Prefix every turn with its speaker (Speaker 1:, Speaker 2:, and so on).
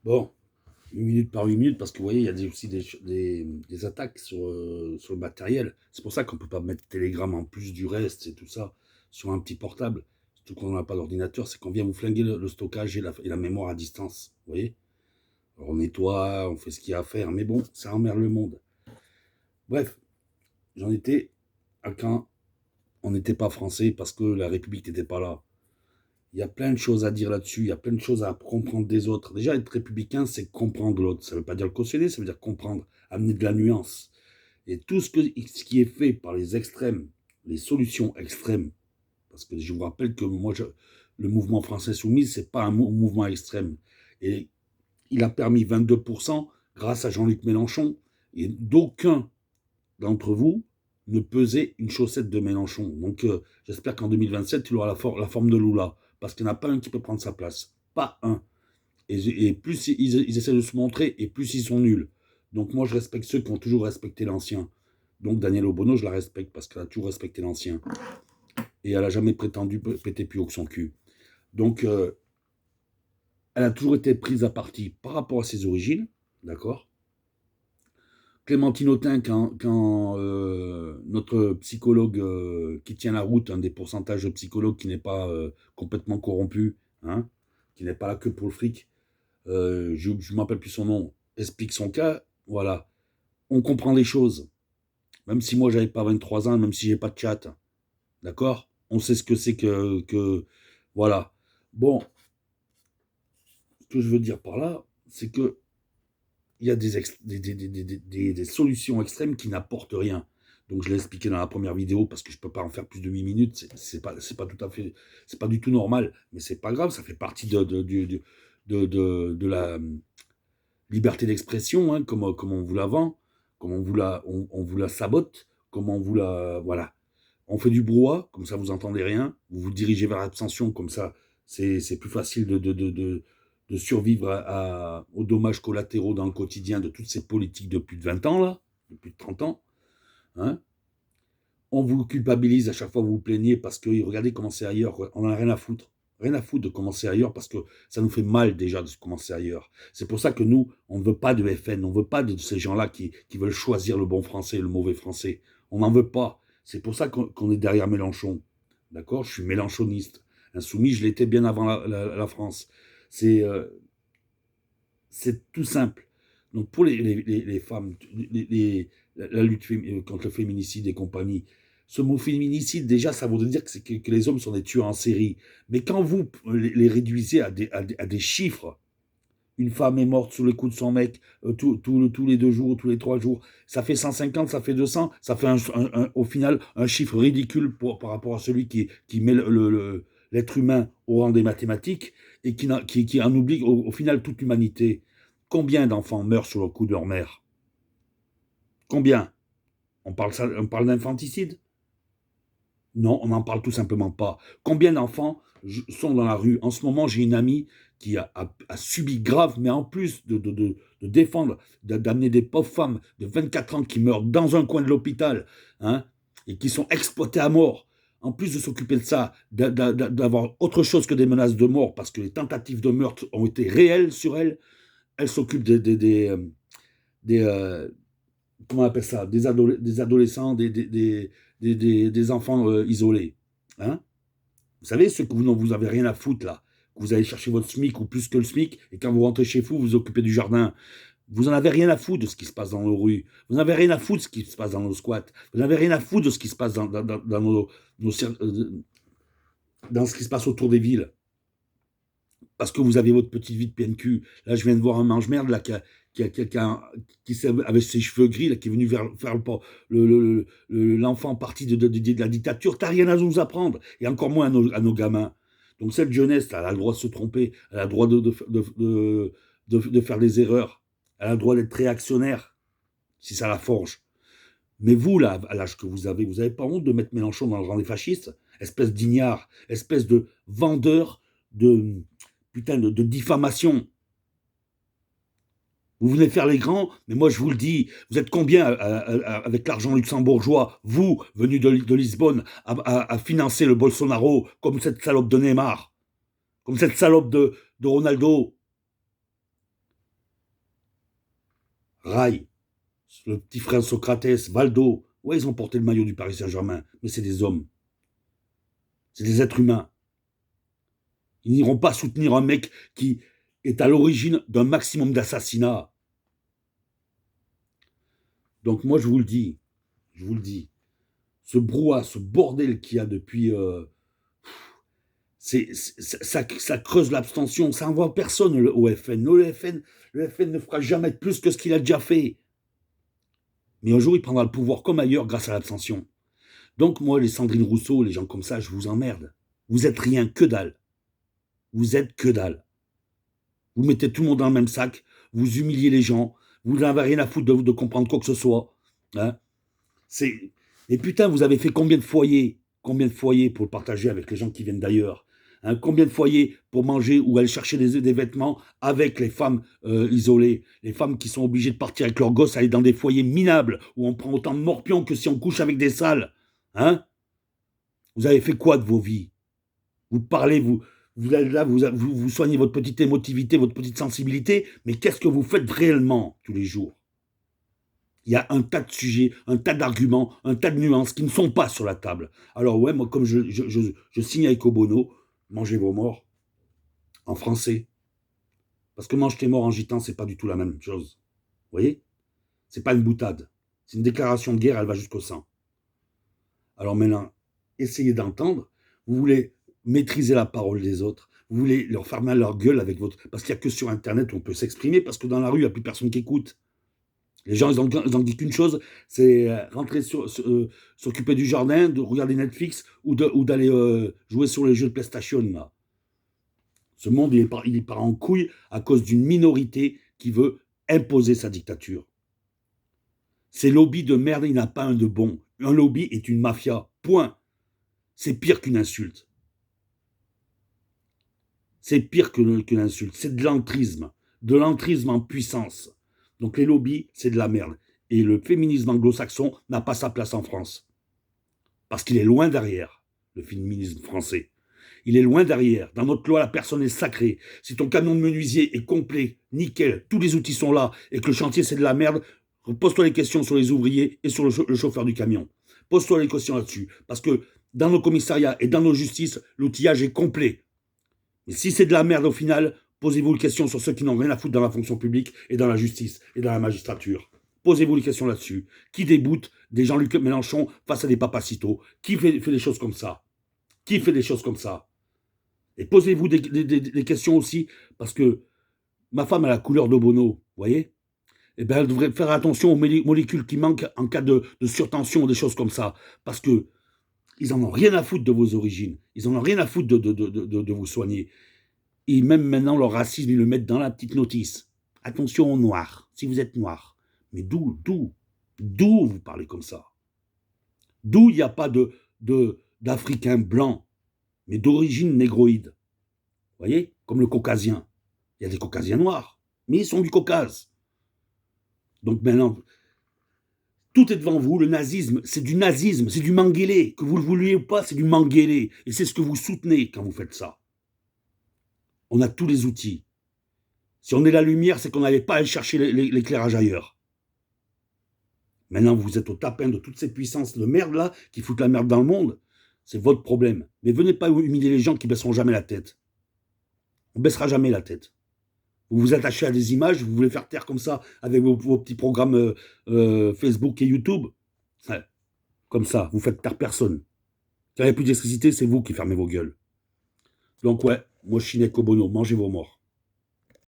Speaker 1: Bon, 8 minutes par 8 minutes, parce que vous voyez, il y a aussi des attaques sur le matériel. C'est pour ça qu'on ne peut pas mettre Telegram en plus du reste et tout ça sur un petit portable. Surtout qu'on n'a pas d'ordinateur, c'est qu'on vient vous flinguer le stockage et la mémoire à distance. Vous voyez? Alors on nettoie, on fait ce qu'il y a à faire, mais bon, ça emmerde le monde. Bref, j'en étais à quand on n'était pas français parce que la République n'était pas là. Il y a plein de choses à dire là-dessus, il y a plein de choses à comprendre des autres. Déjà, être républicain, c'est comprendre l'autre. Ça ne veut pas dire le cautionner, ça veut dire comprendre, amener de la nuance. Et tout ce qui est fait par les extrêmes, les solutions extrêmes, parce que je vous rappelle que le mouvement français soumis, c'est pas un mouvement extrême. Et il a permis 22% grâce à Jean-Luc Mélenchon. Et d'aucun d'entre vous ne pesait une chaussette de Mélenchon. Donc j'espère qu'en 2027, il aura la forme de Lula. Parce qu'il n'y en a pas un qui peut prendre sa place. Pas un. Et plus ils essaient de se montrer, et plus ils sont nuls. Donc moi, je respecte ceux qui ont toujours respecté l'ancien. Donc Daniel Obono, je la respecte parce qu'elle a toujours respecté l'ancien. Et elle n'a jamais prétendu péter plus haut que son cul. Donc, elle a toujours été prise à partie par rapport à ses origines, d'accord. Clémentine Autain, quand notre psychologue qui tient la route, un des pourcentages de psychologues qui n'est pas complètement corrompu, hein, qui n'est pas là que pour le fric, je ne m'appelle plus son nom, explique son cas, voilà. On comprend les choses. Même si moi, j'avais pas 23 ans, même si j'ai pas de chat, d'accord. On sait ce que c'est que. Voilà. Bon, ce que je veux dire par là, c'est que il y a des solutions extrêmes qui n'apportent rien. Donc je l'ai expliqué dans la première vidéo parce que je ne peux pas en faire plus de 8 minutes. C'est pas tout à fait, c'est pas du tout normal, mais c'est pas grave, ça fait partie de la liberté d'expression, hein, comme on vous la vend, comme on vous la sabote, comme on vous la. Voilà. On fait du brouhaha, comme ça vous entendez rien, vous vous dirigez vers l'abstention, comme ça c'est plus facile de survivre aux dommages collatéraux dans le quotidien de toutes ces politiques de plus de 20 ans, là, de plus de 30 ans. Hein. On vous culpabilise à chaque fois que vous vous plaignez parce que regardez comment c'est ailleurs, quoi. On n'en a rien à foutre. Rien à foutre de commencer ailleurs parce que ça nous fait mal déjà de commencer ailleurs. C'est pour ça que nous, on ne veut pas de FN, on ne veut pas de ces gens-là qui veulent choisir le bon français et le mauvais français. On n'en veut pas. C'est pour ça qu'on est derrière Mélenchon. D'accord. Je suis mélenchoniste. Insoumis, je l'étais bien avant la France. C'est c'est tout simple. Donc pour les femmes, la lutte contre le féminicide et compagnie, ce mot féminicide, déjà, ça voudrait dire que les hommes sont des tueurs en série. Mais quand vous les réduisez à des chiffres, une femme est morte sous les coups de son mec tous les 2 jours, tous les 3 jours, ça fait 150, ça fait 200, ça fait au final un chiffre ridicule par rapport à celui qui met l'être humain au rang des mathématiques et qui en oublie au final toute l'humanité. Combien d'enfants meurent sur le coup de leur mère? Combien? On parle d'infanticide? Non, on n'en parle tout simplement pas. Combien d'enfants sont dans la rue? En ce moment, j'ai une amie qui a subi grave, mais en plus de défendre, d'amener des pauvres femmes de 24 ans qui meurent dans un coin de l'hôpital, hein, et qui sont exploitées à mort. En plus de s'occuper de ça, d'avoir autre chose que des menaces de mort, parce que les tentatives de meurtre ont été réelles sur elle, elle s'occupe des, comment on appelle ça, des adolescents, des enfants isolés. Hein. Vous savez, ceux que vous avez rien à foutre là, que vous allez chercher votre SMIC ou plus que le SMIC, et quand vous rentrez chez vous, vous vous occupez du jardin. Vous en avez rien à foutre de ce qui se passe dans nos rues. Vous n'avez rien à foutre de ce qui se passe dans nos squats. Vous n'avez rien à foutre de ce qui se passe dans ce qui se passe autour des villes. Parce que vous avez votre petite vie de PNQ. Là, je viens de voir un mange-merde là, avec ses cheveux gris, là, qui est venu faire l'enfant parti de la dictature. T'as rien à nous apprendre, et encore moins à nos gamins. Donc cette jeunesse, là, elle a le droit de se tromper, elle a le droit de faire des erreurs, elle a le droit d'être réactionnaire, si ça la forge. Mais vous, là, à l'âge que vous avez pas honte de mettre Mélenchon dans le rang des fascistes? Espèce d'ignare, espèce de vendeur de putain de diffamation. Vous venez faire les grands, mais moi je vous le dis, vous êtes combien avec l'argent luxembourgeois, vous, venus de Lisbonne, à financer le Bolsonaro, comme cette salope de Neymar, comme cette salope de Ronaldo? Rai, le petit frère Socrates, Valdo, ouais, ils ont porté le maillot du Paris Saint-Germain, mais c'est des hommes, c'est des êtres humains. Ils n'iront pas soutenir un mec qui est à l'origine d'un maximum d'assassinats. Donc moi, je vous le dis, ce brouhaha, ce bordel qu'il y a depuis... ça creuse l'abstention, ça n'envoie personne au FN. Le FN ne fera jamais plus que ce qu'il a déjà fait. Mais un jour, il prendra le pouvoir comme ailleurs grâce à l'abstention. Donc moi, les Sandrine Rousseau, les gens comme ça, je vous emmerde. Vous êtes rien, que dalle. Vous êtes que dalle. Vous mettez tout le monde dans le même sac, vous humiliez les gens, vous n'avez rien à foutre de comprendre quoi que ce soit. Hein. Et putain, vous avez fait combien de foyers pour le partager avec les gens qui viennent d'ailleurs, hein, combien de foyers pour manger ou aller chercher des vêtements avec les femmes isolées, les femmes qui sont obligées de partir avec leurs gosses, aller dans des foyers minables où on prend autant de morpions que si on couche avec des sales. Hein. Vous avez fait quoi de vos vies? Vous parlez, vous êtes là, vous soignez votre petite émotivité, votre petite sensibilité, mais qu'est-ce que vous faites réellement tous les jours? Il y a un tas de sujets, un tas d'arguments, un tas de nuances qui ne sont pas sur la table. Alors ouais, moi comme je signe avec Obono, mangez vos morts, en français. Parce que mange tes morts en gitan, c'est pas du tout la même chose. Vous voyez? C'est pas une boutade. C'est une déclaration de guerre, elle va jusqu'au sang. Alors maintenant, essayez d'entendre. Vous voulez maîtriser la parole des autres. Vous voulez leur faire mal à leur gueule avec votre... Parce qu'il n'y a que sur Internet où on peut s'exprimer, parce que dans la rue, il n'y a plus personne qui écoute. Les gens, ils ont dit qu'une chose, c'est rentrer s'occuper du jardin, de regarder Netflix ou d'aller jouer sur les jeux de PlayStation. Là. Ce monde, il part en couille à cause d'une minorité qui veut imposer sa dictature. Ces lobbies de merde, il n'y en a pas un de bon. Un lobby est une mafia. Point. C'est pire qu'une insulte. C'est pire qu'une insulte. C'est de l'entrisme. De l'entrisme en puissance. Donc les lobbies, c'est de la merde. Et le féminisme anglo-saxon n'a pas sa place en France. Parce qu'il est loin derrière, le féminisme français. Il est loin derrière. Dans notre loi, la personne est sacrée. Si ton camion de menuisier est complet, nickel, tous les outils sont là, et que le chantier c'est de la merde, pose-toi les questions sur les ouvriers et sur le chauffeur du camion. Pose-toi les questions là-dessus. Parce que dans nos commissariats et dans nos justices, l'outillage est complet. Mais si c'est de la merde au final, posez-vous les questions sur ceux qui n'ont rien à foutre dans la fonction publique et dans la justice et dans la magistrature. Posez-vous les questions là-dessus. Qui déboute des Jean-Luc Mélenchon face à des papacitos? Qui fait des choses comme ça? Qui fait des choses comme ça? Et posez-vous des questions aussi, parce que ma femme a la couleur d'Obono, vous voyez? Eh bien, elle devrait faire attention aux molécules qui manquent en cas de surtension, des choses comme ça. Parce que ils en ont rien à foutre de vos origines. Ils en ont rien à foutre de vous soigner. Et même maintenant, leur racisme, ils le mettent dans la petite notice. Attention aux noirs, si vous êtes noir. Mais d'où vous parlez comme ça? D'où il n'y a pas d'Africains blancs, mais d'origine négroïde. Vous voyez? Comme le caucasien. Il y a des caucasiens noirs, mais ils sont du Caucase. Donc maintenant, tout est devant vous. Le nazisme, c'est du Mengele. Que vous le vouliez ou pas, c'est du Mengele. Et c'est ce que vous soutenez quand vous faites ça. On a tous les outils. Si on est la lumière, c'est qu'on n'allait pas aller chercher l'éclairage ailleurs. Maintenant, vous êtes au tapin de toutes ces puissances de merde là, qui foutent la merde dans le monde. C'est votre problème. Mais venez pas humilier les gens qui baisseront jamais la tête. On baissera jamais la tête. Vous vous attachez à des images, vous voulez faire taire comme ça avec vos petits programmes Facebook et YouTube. Ouais. Comme ça, vous faites taire personne. Quand il n'y a plus d'électricité, c'est vous qui fermez vos gueules. Donc ouais, moi je suis Neko Bono, mangez vos morts.